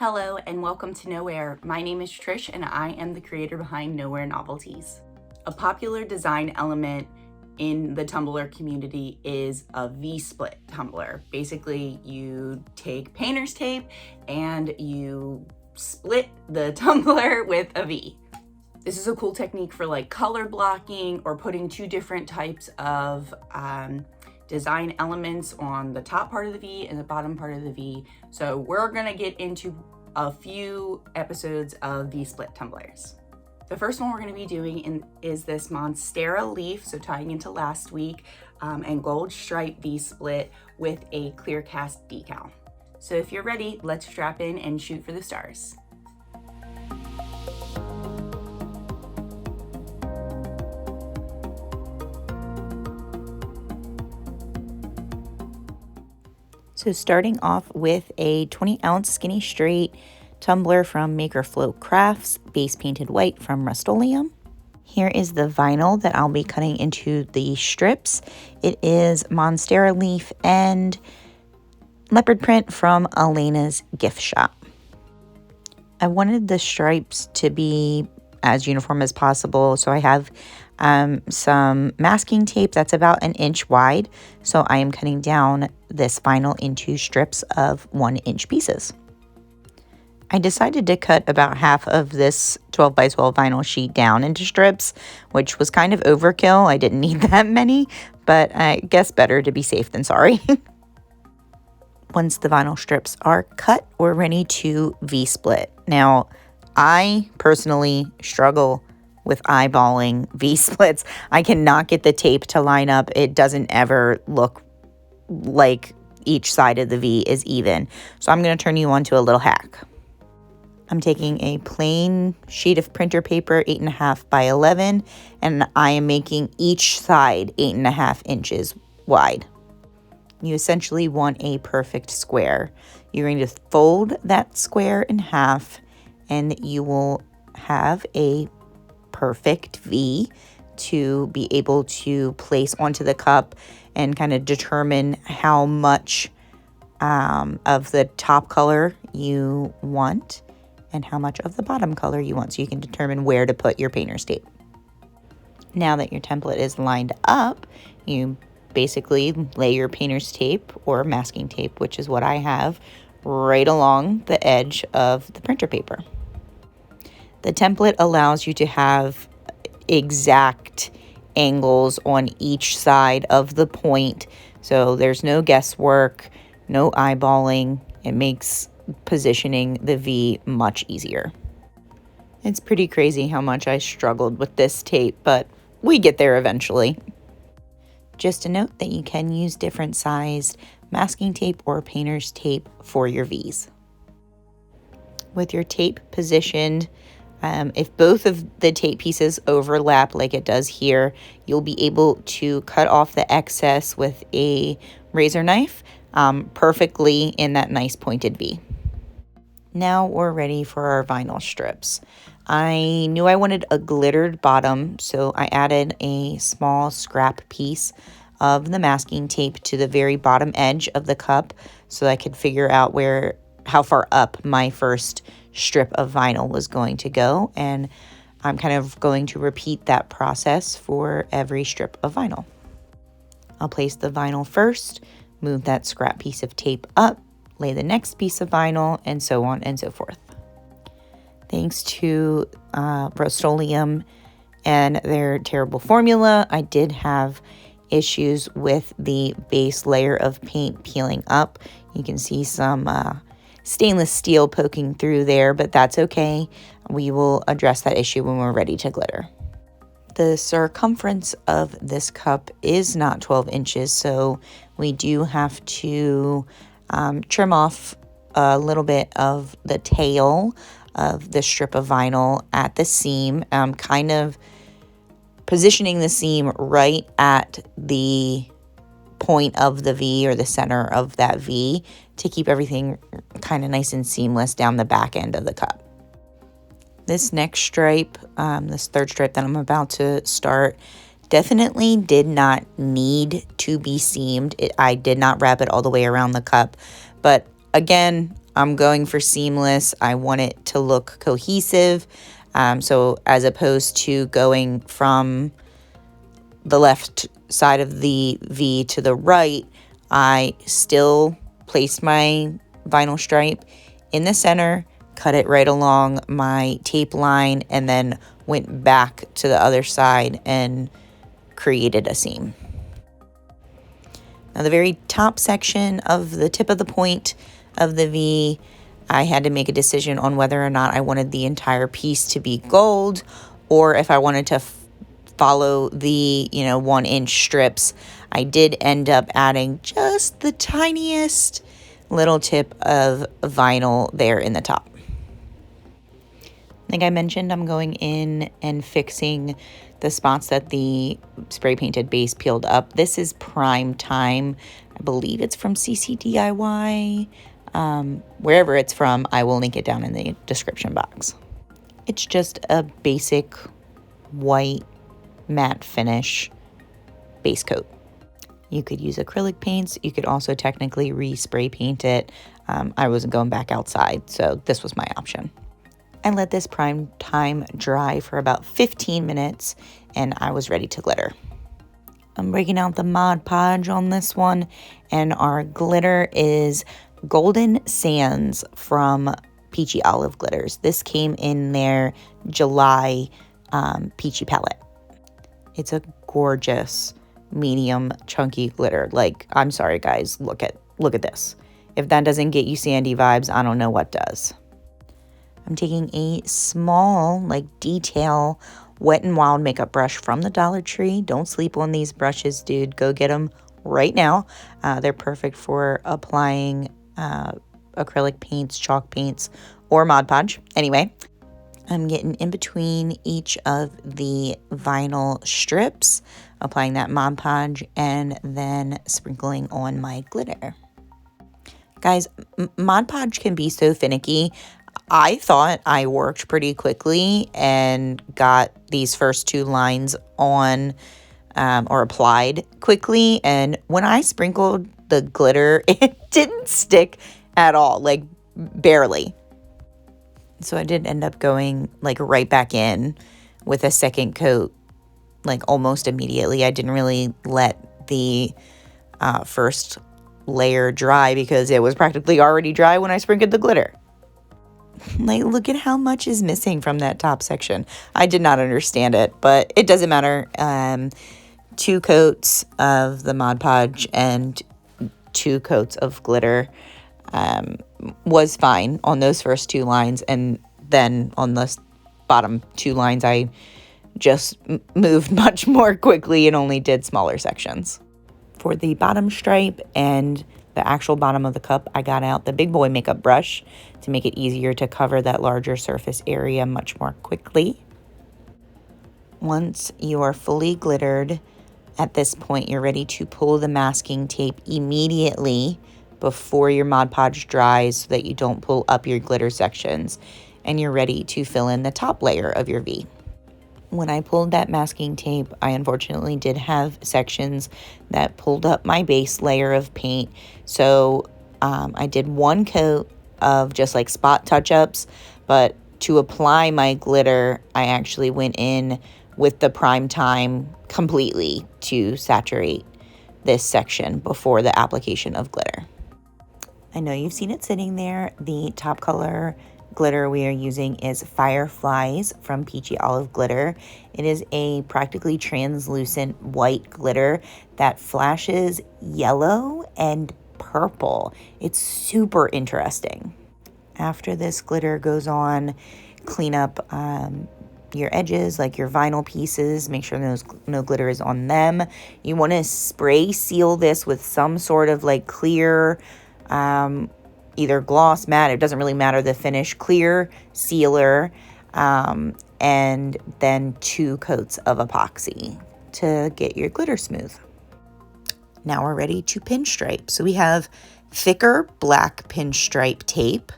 Hello and welcome to Nowhere. My name is Trish and I am the creator behind Nowhere Novelties. A popular design element in the Tumbler community is a VSplit tumbler. Basically, you take painter's tape and you split the tumbler with a V. This is a cool technique for like color blocking or putting two different types of design elements on the top part of the V and the bottom part of the V. So we're gonna get into a few episodes of VSplit tumblers. The first one we're gonna be doing is this Monstera leaf, so tying into last week, and gold stripe VSplit with a clear cast decal. So if you're ready, let's strap in and shoot for the stars. So starting off with a 20-ounce skinny straight tumbler from Makerflow Crafts, base painted white from Rustoleum. Here is the vinyl that I'll be cutting into the strips. It is Monstera leaf and leopard print from Elena's gift shop. I wanted the stripes to be as uniform as possible, so I have some masking tape that's about 1 inch wide. So I am cutting down this vinyl into strips of 1 inch pieces. I decided to cut about half of this 12 by 12 vinyl sheet down into strips, which was kind of overkill. I didn't need that many, but I guess better to be safe than sorry. Once the vinyl strips are cut, we're ready to V-split. Now, I personally struggle with eyeballing V-splits. I cannot get the tape to line up. It doesn't ever look like each side of the V is even. So I'm going to turn you on to a little hack. I'm taking a plain sheet of printer paper, 8.5 by 11, and I am making each side 8.5 inches wide. You essentially want a perfect square. You're going to fold that square in half, and you will have a perfect V to be able to place onto the cup and kind of determine how much of the top color you want and how much of the bottom color you want, so you can determine where to put your painter's tape. Now that your template is lined up, you basically lay your painter's tape or masking tape, which is what I have, right along the edge of the printer paper. The template allows you to have exact angles on each side of the point, so there's no guesswork, no eyeballing. It makes positioning the V much easier. It's pretty crazy how much I struggled with this tape, but we get there eventually. Just a note that you can use different sized masking tape or painter's tape for your V's. With your tape positioned, if both of the tape pieces overlap like it does here, you'll be able to cut off the excess with a razor knife perfectly in that nice pointed V. Now we're ready for our vinyl strips. I knew I wanted a glittered bottom, so I added a small scrap piece of the masking tape to the very bottom edge of the cup so I could figure out how far up my first strip of vinyl was going to go, and I'm kind of going to repeat that process for every strip of vinyl. I'll place the vinyl first, move that scrap piece of tape up, lay the next piece of vinyl, and so on and so forth. Thanks to Rustoleum and their terrible formula, I did have issues with the base layer of paint peeling up. You can see some stainless steel poking through there, but that's okay. We will address that issue when we're ready to glitter. The circumference of this cup is not 12 inches, so we do have to trim off a little bit of the tail of the strip of vinyl at the seam, kind of positioning the seam right at the point of the V or the center of that V to keep everything kind of nice and seamless down the back end of the cup. This next stripe, this third stripe that I'm about to start, definitely did not need to be seamed. I did not wrap it all the way around the cup, but again, I'm going for seamless. I want it to look cohesive. So as opposed to going from the left side of the V to the right, I still placed my vinyl stripe in the center, cut it right along my tape line, and then went back to the other side and created a seam. Now the very top section of the tip of the point of the V, I had to make a decision on whether or not I wanted the entire piece to be gold or if I wanted to follow the 1-inch strips. I did end up adding just the tiniest little tip of vinyl there in the top. Like I mentioned, I'm going in and fixing the spots that the spray painted base peeled up. This is Prime Time. I believe it's from CC DIY. Wherever it's from, I will link it down in the description box. It's just a basic white matte finish base coat. You could use acrylic paints. You could also technically re-spray paint it. I wasn't going back outside, so this was my option. I let this Prime Time dry for about 15 minutes and I was ready to glitter. I'm breaking out the Mod Podge on this one, and our glitter is Golden Sands from Peachy Olive Glitters. This came in their July Peachy palette. It's a gorgeous medium chunky glitter. Like, I'm sorry guys, look at this. If that doesn't get you sandy vibes, I don't know what does. I'm taking a small, detail Wet n Wild makeup brush from the Dollar Tree. Don't sleep on these brushes, dude. Go get them right now. They're perfect for applying acrylic paints, chalk paints, or Mod Podge. Anyway, I'm getting in between each of the vinyl strips, applying that Mod Podge, and then sprinkling on my glitter. Guys, Mod Podge can be so finicky. I thought I worked pretty quickly and got these first 2 lines on or applied quickly. And when I sprinkled the glitter, it didn't stick at all, barely. So I did end up going right back in with a second coat, almost immediately. I didn't really let the first layer dry because it was practically already dry when I sprinkled the glitter. Look at how much is missing from that top section. I did not understand it, but it doesn't matter. 2 coats of the Mod Podge and 2 coats of glitter was fine on those first 2 lines. And then on the bottom 2 lines, I just moved much more quickly and only did smaller sections. For the bottom stripe and the actual bottom of the cup, I got out the Big Boy makeup brush to make it easier to cover that larger surface area much more quickly. Once you are fully glittered, at this point you're ready to pull the masking tape immediately before your Mod Podge dries so that you don't pull up your glitter sections, and you're ready to fill in the top layer of your V. When I pulled that masking tape, I unfortunately did have sections that pulled up my base layer of paint. So I did 1 coat of just spot touch-ups, but to apply my glitter, I actually went in with the Prime Time completely to saturate this section before the application of glitter. I know you've seen it sitting there. The top color glitter we are using is Fireflies from Peachy Olive Glitter. It is a practically translucent white glitter that flashes yellow and purple. It's super interesting. After this glitter goes on, clean up your edges, your vinyl pieces. Make sure no glitter is on them. You want to spray seal this with some sort of clear either gloss, matte, it doesn't really matter the finish, clear sealer, and then 2 coats of epoxy to get your glitter smooth. Now we're ready to pinstripe. So we have thicker black pinstripe tape.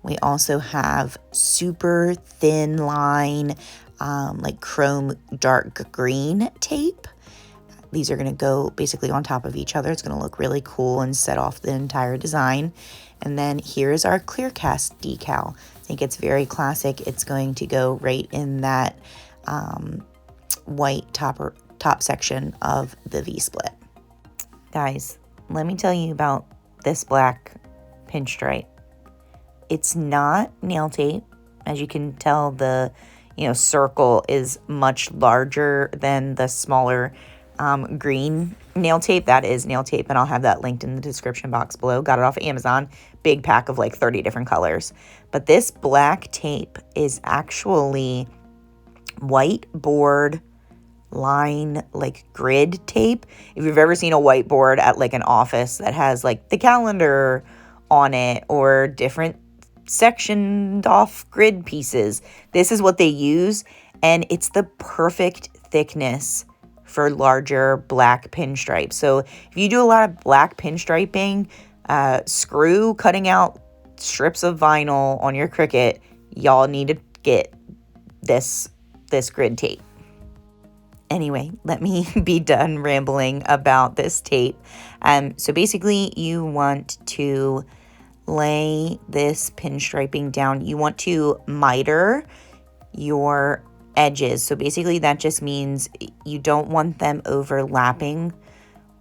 We also have super thin line, chrome dark green tape. these are going to go basically on top of each other. It's going to look really cool and set off the entire design. And then here's our clear cast decal. I think it's very classic. It's going to go right in that white top section of the V-split. Guys, let me tell you about this black pinstripe. It's not nail tape. As you can tell, the circle is much larger than the smaller green nail tape. That is nail tape, and I'll have that linked in the description box below. Got it off of Amazon. Big pack of like 30 different colors. But this black tape is actually whiteboard line, like grid tape. If you've ever seen a whiteboard at like an office that has like the calendar on it or different sectioned off grid pieces, this is what they use, and it's the perfect thickness for larger black pinstripes. So if you do a lot of black pinstriping, screw cutting out strips of vinyl on your Cricut, y'all need to get this grid tape. Anyway, let me be done rambling about this tape. So basically you want to lay this pinstriping down. You want to miter your edges. So basically that just means you don't want them overlapping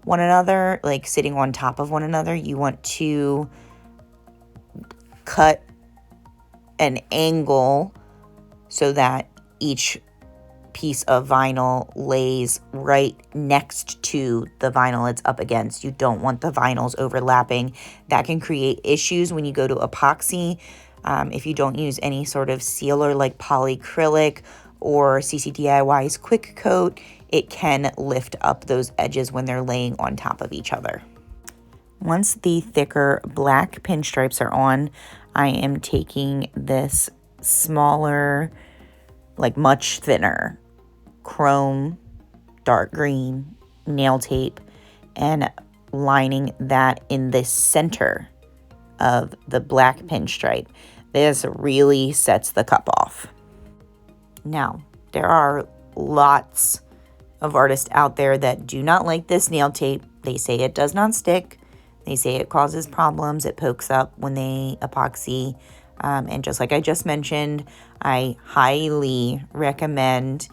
one another, like sitting on top of one another. You want to cut an angle so that each piece of vinyl lays right next to the vinyl it's up against. You don't want the vinyls overlapping. That can create issues when you go to epoxy. If you don't use any sort of sealer like polyacrylic or CCDIY's quick coat, it can lift up those edges when they're laying on top of each other. Once the thicker black pinstripes are on, I am taking this smaller, like much thinner chrome dark green nail tape and lining that in the center of the black pinstripe. This really sets the cup off. Now, there are lots of artists out there that do not like this nail tape. They say it does not stick. They say it causes problems. It pokes up when they epoxy. And just like I just mentioned, I highly recommend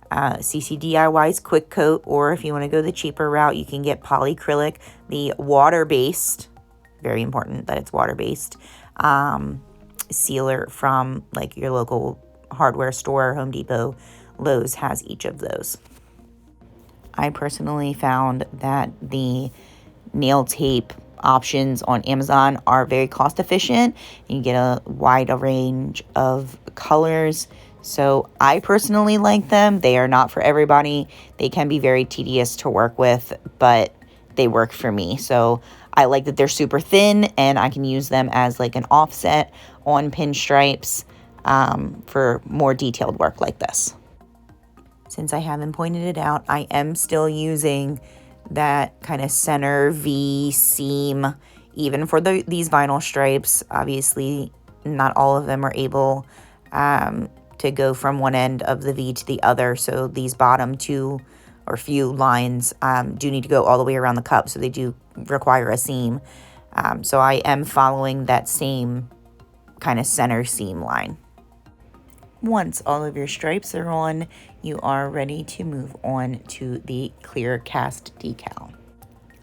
CCDIY's quick coat, or if you want to go the cheaper route, you can get polyacrylic, the water-based, very important that it's water-based, sealer from like your local hardware store. Home Depot, Lowe's has each of those. I personally found that the nail tape options on Amazon are very cost efficient. You get a wide range of colors. So I personally like them. They are not for everybody. They can be very tedious to work with, but they work for me. So I like that they're super thin and I can use them as like an offset on pinstripes for more detailed work like this. Since I haven't pointed it out, I am still using that kind of center V seam, even for these vinyl stripes. Obviously, not all of them are able to go from one end of the V to the other. So these bottom two or few lines do need to go all the way around the cup. So they do require a seam. So I am following that same kind of center seam line. Once all of your stripes are on, you are ready to move on to the clear cast decal.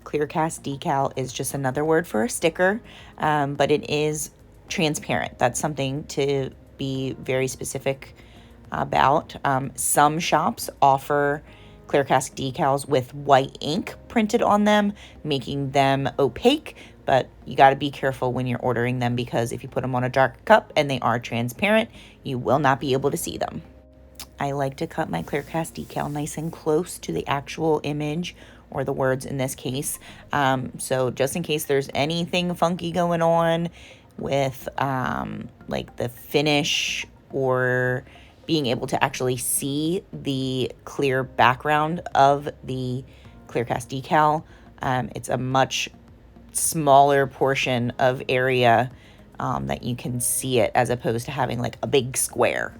Clear cast decal is just another word for a sticker, but it is transparent. That's something to be very specific about. Some shops offer clear cast decals with white ink printed on them, making them opaque, but you got to be careful when you're ordering them, because if you put them on a dark cup and they are transparent, you will not be able to see them. I like to cut my clear cast decal nice and close to the actual image, or the words in this case. So just in case there's anything funky going on with like the finish or being able to actually see the clear background of the clear cast decal, it's a much smaller portion of area that you can see it, as opposed to having like a big square.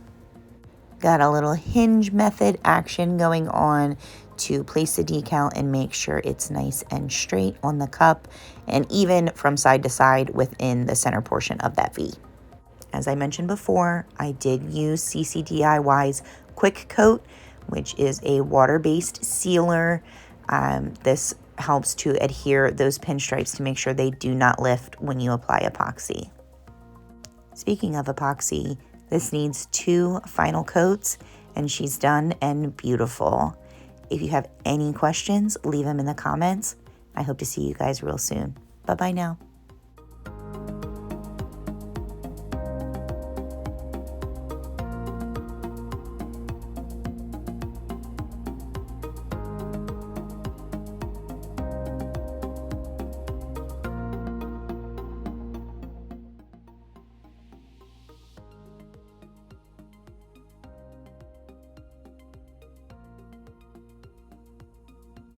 Got a little hinge method action going on to place the decal and make sure it's nice and straight on the cup and even from side to side within the center portion of that V. As I mentioned before, I did use CCDIY's Quick Coat, which is a water-based sealer. This helps to adhere those pinstripes to make sure they do not lift when you apply epoxy. Speaking of epoxy, this needs 2 final coats and she's done and beautiful. If you have any questions, leave them in the comments. I hope to see you guys real soon. Bye-bye now.